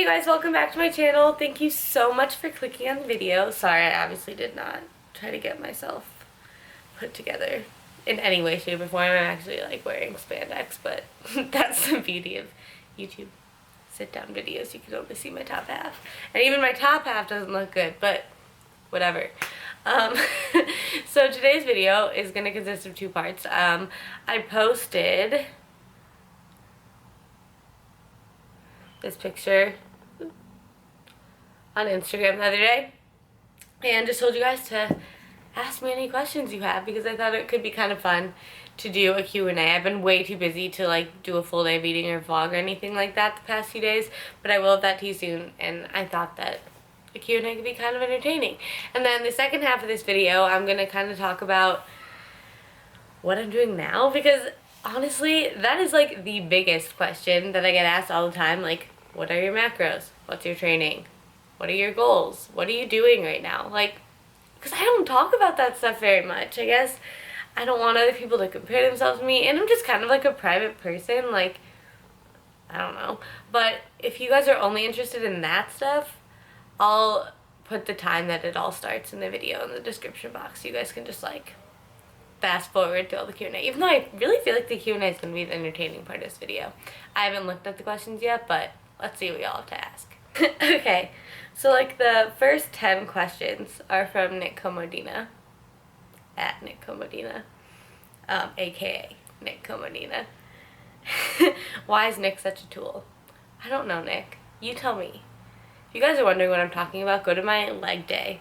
Hey guys, welcome back to my channel. Thank you so much for clicking on the video. Sorry, I obviously did not try to get myself put together in any way, shape, or form. I'm actually like wearing spandex, but that's the beauty of YouTube sit-down videos. You can only see my top half. And even my top half doesn't look good, but whatever. So today's video is going to consist of two parts. I posted this picture on Instagram the other day and just told you guys to ask me any questions you have because I thought it could be kind of fun to do a Q&A. I've been way too busy to like do a full day meeting or vlog or anything like that the past few days, but I will have that to you soon, and I thought that a Q&A could be kind of entertaining. And then the second half of this video, I'm going to kind of talk about what I'm doing now, because honestly, that is like the biggest question that I get asked all the time. Like, what are your macros? What's your training? What are your goals? What are you doing right now? Like, because I don't talk about that stuff very much. I guess I don't want other people to compare themselves to me, and I'm just kind of like a private person. Like, I don't know. But if you guys are only interested in that stuff, I'll put the time that it all starts in the video in the description box. You guys can just like fast forward to all the Q&A, even though I really feel like the Q&A is going to be the entertaining part of this video. I haven't looked at the questions yet, but let's see what y'all have to ask. Okay, so like the first 10 questions are from Nick Komodina, at Nick Komodina, aka Nick Komodina. Why is Nick such a tool? I don't know, Nick. You tell me. If you guys are wondering what I'm talking about, go to my leg day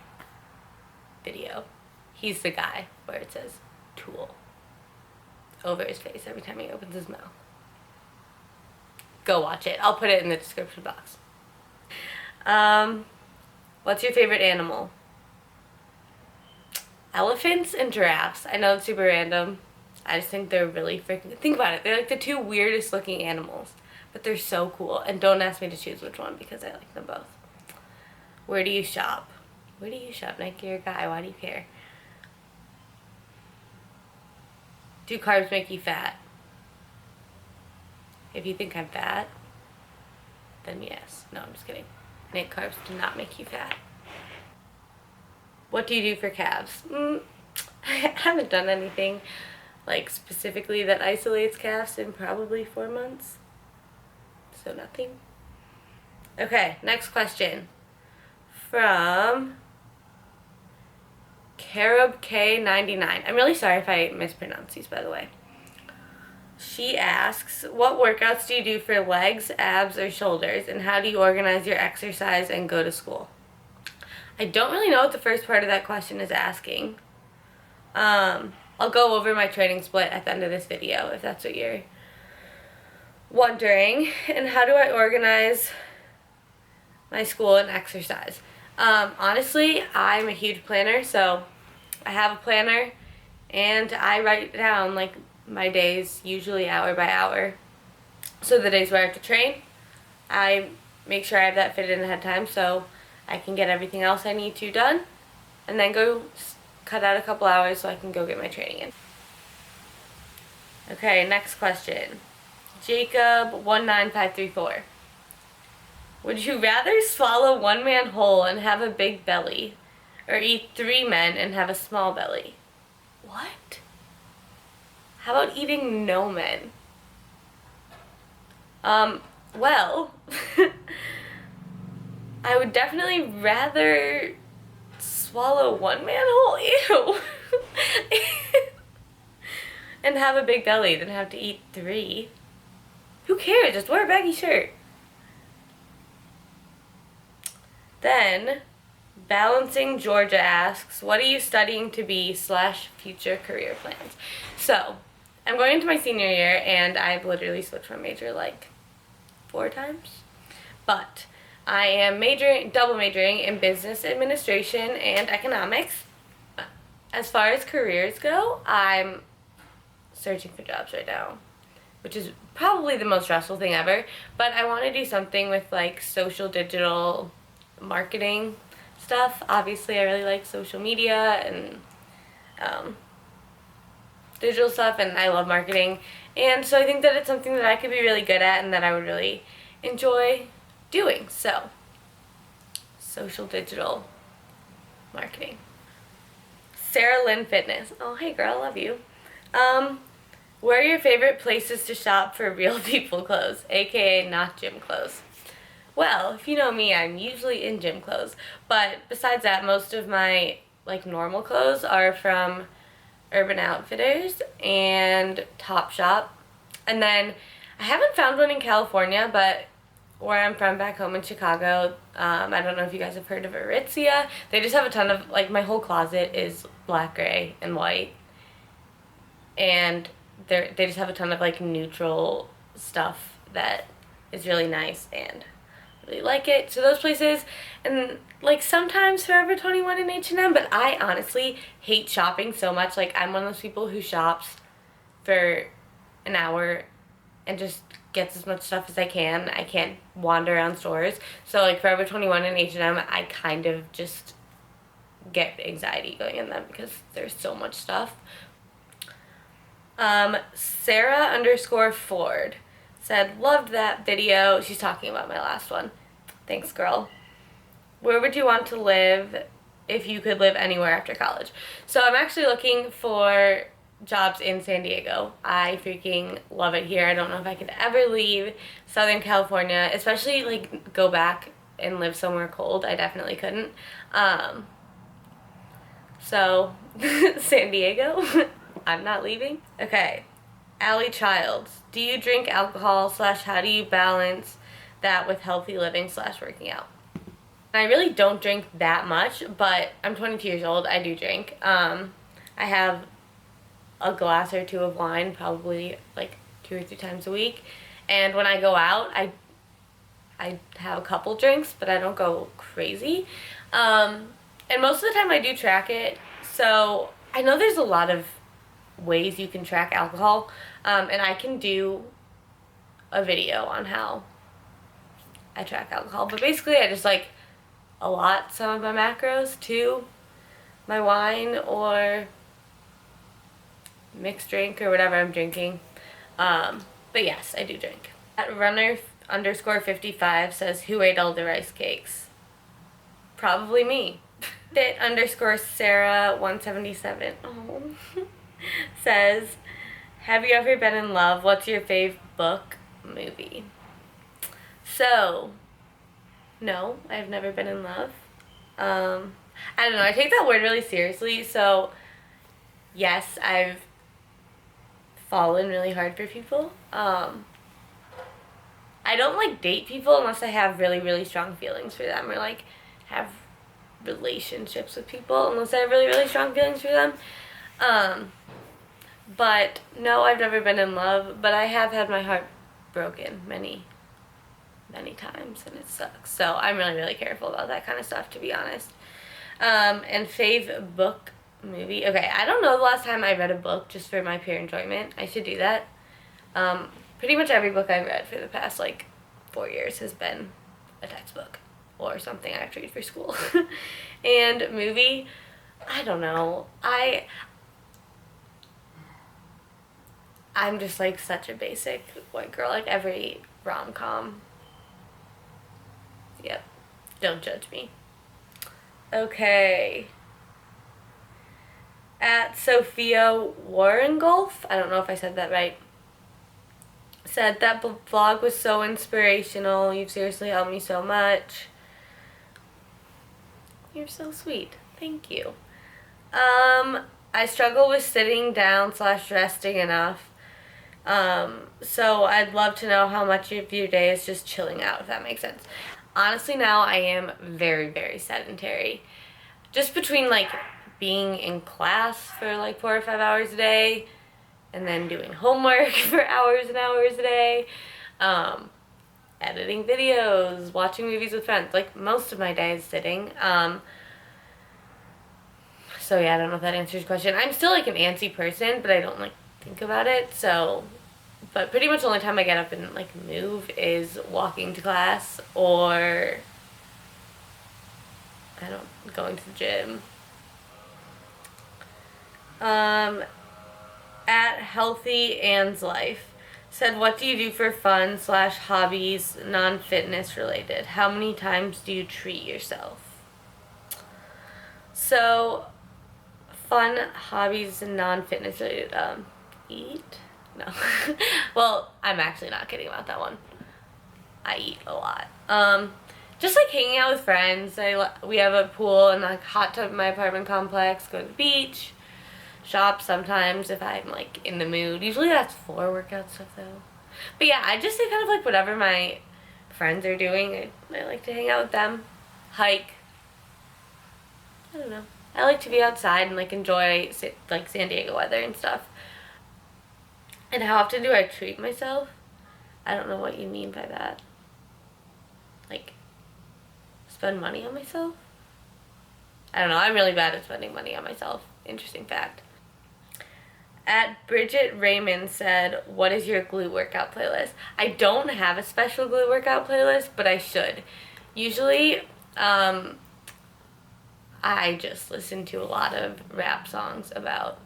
video. He's the guy where it says tool over his face every time he opens his mouth. Go watch it. I'll put it in the description box. What's your favorite animal? Elephants and giraffes. I know it's super random. I just think they're really freaking... Think about it. They're like the two weirdest looking animals, but they're so cool. And don't ask me to choose which one because I like them both. Where do you shop? Where do you shop, Nick? You're a guy. Why do you care? Do carbs make you fat? If you think I'm fat, then yes. No, I'm just kidding. Nick, carbs do not make you fat. What do you do for calves? I haven't done anything like specifically that isolates calves in probably 4 months. So nothing. Okay, next question. From Carob K99. I'm really sorry if I mispronounce these, by the way. She asks, what workouts do you do for legs, abs, or shoulders, and how do you organize your exercise and go to school? I don't really know what the first part of that question is asking. I'll go over my training split at the end of this video if that's what you're wondering. And how do I organize my school and exercise? Honestly, I'm a huge planner, so I have a planner and I write down like my days, usually hour by hour. So the days where I have to train, I make sure I have that fitted in ahead of time so I can get everything else I need to done, and then go cut out a couple hours so I can go get my training in. Okay, next question. Jacob19534. Would you rather swallow one man whole and have a big belly, or eat 3 men and have a small belly? What? How about eating no men? Well, I would definitely rather swallow one man whole, ew, and have a big belly than have to eat 3. Who cares? Just wear a baggy shirt. Then, Balancing Georgia asks, what are you studying to be / future career plans? So, I'm going into my senior year, and I've literally switched my major like 4 times. But I am double majoring in business administration and economics. As far as careers go, I'm searching for jobs right now, which is probably the most stressful thing ever. But I want to do something with like social digital marketing stuff. Obviously, I really like social media and digital stuff, and I love marketing, and so I think that it's something that I could be really good at and that I would really enjoy doing. So, social digital marketing. Sarah Lynn Fitness. Oh, hey girl, love you. Where are your favorite places to shop for real people clothes, aka not gym clothes? Well, if you know me, I'm usually in gym clothes, but besides that, most of my like normal clothes are from Urban Outfitters and Topshop. And then I haven't found one in California, but where I'm from back home in Chicago, I don't know if you guys have heard of Aritzia. They just have a ton of, like, my whole closet is black, gray, and white. And they just have a ton of, like, neutral stuff that is really nice and I really like it. So those places, and like sometimes Forever 21 and H&M, but I honestly hate shopping so much. Like, I'm one of those people who shops for an hour and just gets as much stuff as I can. I can't wander around stores. So like Forever 21 and H&M, I kind of just get anxiety going in them because there's so much stuff. Sarah_Ford said, loved that video. She's talking about my last one. Thanks, girl. Where would you want to live if you could live anywhere after college? So I'm actually looking for jobs in San Diego. I freaking love it here. I don't know if I could ever leave Southern California, especially like go back and live somewhere cold. I definitely couldn't. So San Diego, I'm not leaving. Okay, Allie Childs, do you drink alcohol / how do you balance that with healthy living / working out? I really don't drink that much, but I'm 22 years old. I do drink. I have a glass or two of wine probably like 2 or 3 times a week. And when I go out, I have a couple drinks, but I don't go crazy. And most of the time I do track it. So I know there's a lot of ways you can track alcohol. And I can do a video on how I track alcohol. But basically I just like allot some of my macros to my wine or mixed drink or whatever I'm drinking. But yes, I do drink. At runner_55 says, who ate all the rice cakes? Probably me. Sarah177 says, have you ever been in love? What's your fave book, movie? So, no, I've never been in love. I don't know, I take that word really seriously, so yes, I've fallen really hard for people. I don't like date people unless I have really, really strong feelings for them, or like have relationships with people unless I have really, really strong feelings for them. But no, I've never been in love, but I have had my heart broken many times, and it sucks. So I'm really, really careful about that kind of stuff, to be honest. And fave book, movie. Okay, I don't know the last time I read a book just for my pure enjoyment. I should do that. Pretty much every book I've read for the past, like, 4 years has been a textbook or something I have to read for school. And movie, I don't know. I'm just, like, such a basic white girl. Like, every rom-com. Yep. Don't judge me. Okay. At Sophia Warengolf, I don't know if I said that right, said that vlog was so inspirational. You've seriously helped me so much. You're so sweet. Thank you. I struggle with sitting down / resting enough. So I'd love to know how much of your day is just chilling out, if that makes sense. Honestly, now I am very, very sedentary. Just between, like, being in class for, like, 4 or 5 hours a day, and then doing homework for hours and hours a day, editing videos, watching movies with friends. Like, most of my day is sitting. So, yeah, I don't know if that answers your question. I'm still, like, an antsy person, but I don't, like, think about it, so... But pretty much the only time I get up and, like, move is walking to class or, I don't know, going to the gym. At Healthy Anne's Life said, what do you do for fun slash hobbies, non-fitness related? How many times do you treat yourself? So, fun hobbies and non-fitness related. Eat? No. Well, I'm actually not kidding about that one. I eat a lot. Just like hanging out with friends. We have a pool and like hot tub in my apartment complex. Go to the beach. Shop sometimes if I'm like in the mood. Usually that's for workout stuff though. But yeah, I just say kind of like whatever my friends are doing. I like to hang out with them. Hike. I don't know. I like to be outside and like enjoy like San Diego weather and stuff. And how often do I treat myself? I don't know what you mean by that. Like, spend money on myself? I don't know. I'm really bad at spending money on myself. Interesting fact. At Bridget Raymond said, what is your glute workout playlist? I don't have a special glute workout playlist, but I should. Usually, I just listen to a lot of rap songs about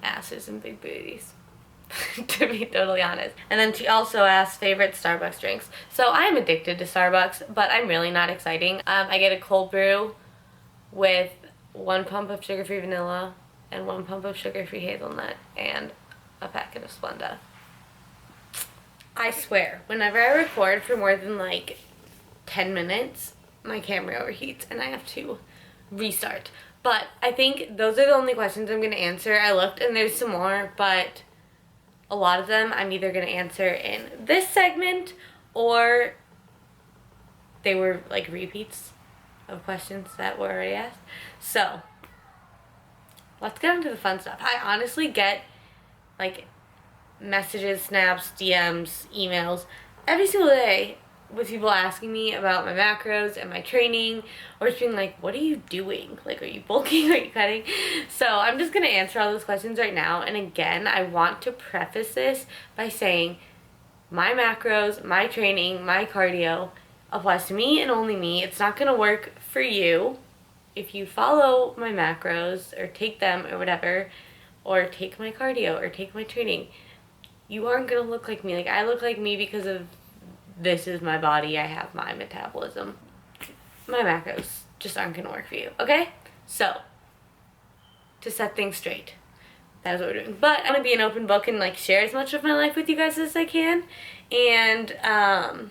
asses and big booties. To be totally honest. And then she also asked favorite Starbucks drinks. So I'm addicted to Starbucks, but I'm really not exciting. I get a cold brew with 1 pump of sugar-free vanilla and 1 pump of sugar-free hazelnut and a packet of Splenda. I swear, whenever I record for more than like 10 minutes, my camera overheats and I have to restart. But I think those are the only questions I'm going to answer. I looked and there's some more, but a lot of them I'm either going to answer in this segment or they were like repeats of questions that were already asked. So, let's get into the fun stuff. I honestly get like messages, snaps, DMs, emails every single day with people asking me about my macros and my training, or just being like, what are you doing? Like, are you bulking? Are you cutting? So I'm just going to answer all those questions right now. And again, I want to preface this by saying my macros, my training, my cardio applies to me and only me. It's not going to work for you if you follow my macros or take them or whatever, or take my cardio or take my training. You aren't going to look like me. Like, I look like me because of this is my body, I have my metabolism. My macros just aren't gonna work for you, okay? So, to set things straight, that is what we're doing. But I'm gonna be an open book and like share as much of my life with you guys as I can. And I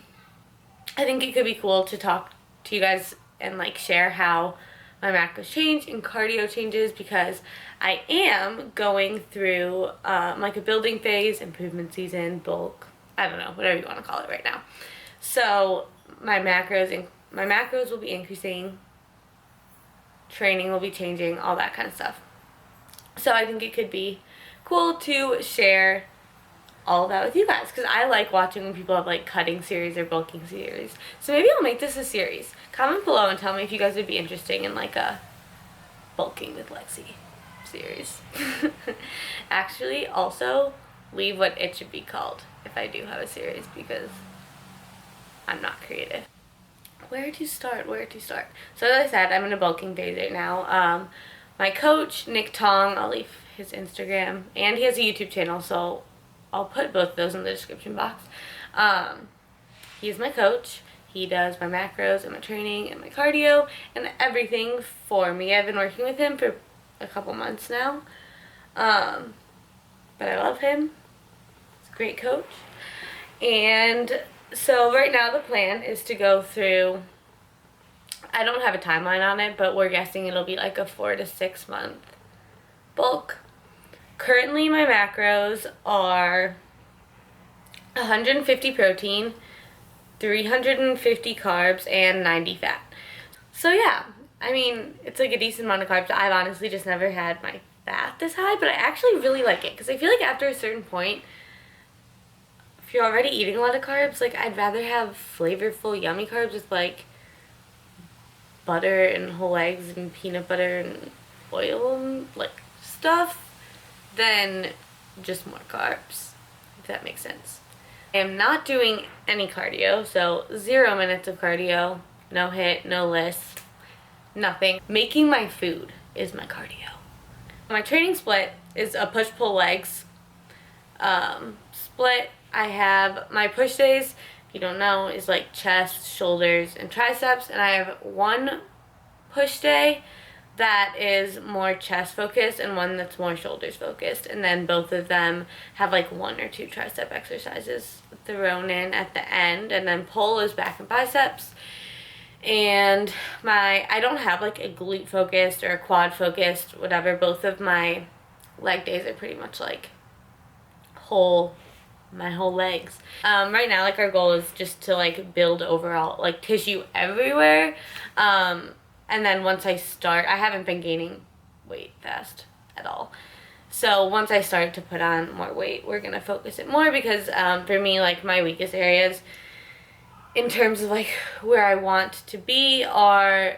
think it could be cool to talk to you guys and like share how my macros change and cardio changes, because I am going through like a building phase, improvement season, bulk, I don't know, whatever you want to call it right now. So my macros will be increasing, training will be changing, all that kind of stuff. So I think it could be cool to share all of that with you guys, because I like watching when people have like cutting series or bulking series. So maybe I'll make this a series. Comment below and tell me if you guys would be interested in like a bulking with Lexi series. Actually, also leave what it should be called if I do have a series, because I'm not creative. Where to start? So as I said, I'm in a bulking phase right now. My coach, Nick Tong, I'll leave his Instagram, and he has a YouTube channel, so I'll put both of those in the description box. He's my coach. He does my macros and my training and my cardio and everything for me. I've been working with him for a couple months now. But I love him. He's a great coach. And so right now the plan is to go through, I don't have a timeline on it, but we're guessing it'll be like a 4 to 6 month bulk. Currently my macros are 150 protein, 350 carbs, and 90 fat. So yeah, I mean, it's like a decent amount of carbs. I've honestly just never had my fat this high, but I actually really like it, because I feel like after a certain point, if you're already eating a lot of carbs, like I'd rather have flavorful, yummy carbs with like butter and whole eggs and peanut butter and oil and like stuff than just more carbs, if that makes sense. I am not doing any cardio, so 0 minutes of cardio, no hit, no list, nothing. Making my food is my cardio. My training split is a push-pull legs split, I have my push days, if you don't know, is like chest, shoulders, and triceps. And I have one push day that is more chest focused and one that's more shoulders focused, and then both of them have like 1 or 2 tricep exercises thrown in at the end, and then pull is back and biceps. And I don't have like a glute focused or a quad focused, whatever. Both of my leg days are pretty much like my whole legs. Right now, like, our goal is just to like build overall like tissue everywhere. And then once I start, I haven't been gaining weight fast at all. So once I start to put on more weight, we're gonna focus it more, because for me, like, my weakest areas in terms of like where I want to be are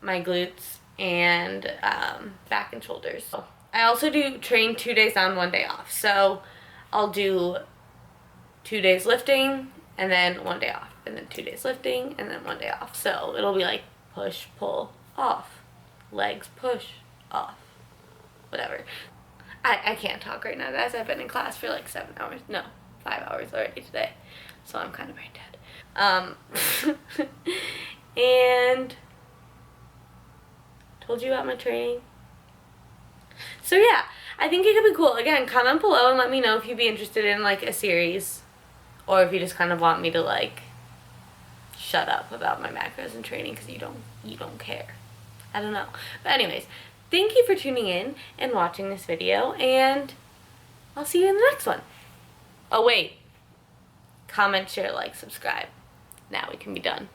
my glutes and back and shoulders. I also do train 2 days on, 1 day off. So I'll do 2 days lifting and then 1 day off, and then 2 days lifting and then 1 day off. So it'll be like push, pull, off, legs, push, off, whatever. I can't talk right now, guys. I've been in class for like 7 hours. No, 5 hours already today. So I'm kind of brain dead. And told you about my training. So yeah, I think it could be cool. Again, comment below and let me know if you'd be interested in like a series, or if you just kind of want me to like shut up about my macros and training because you don't care. I don't know. But anyways, thank you for tuning in and watching this video, and I'll see you in the next one. Oh wait, comment, share, like, subscribe. Now we can be done.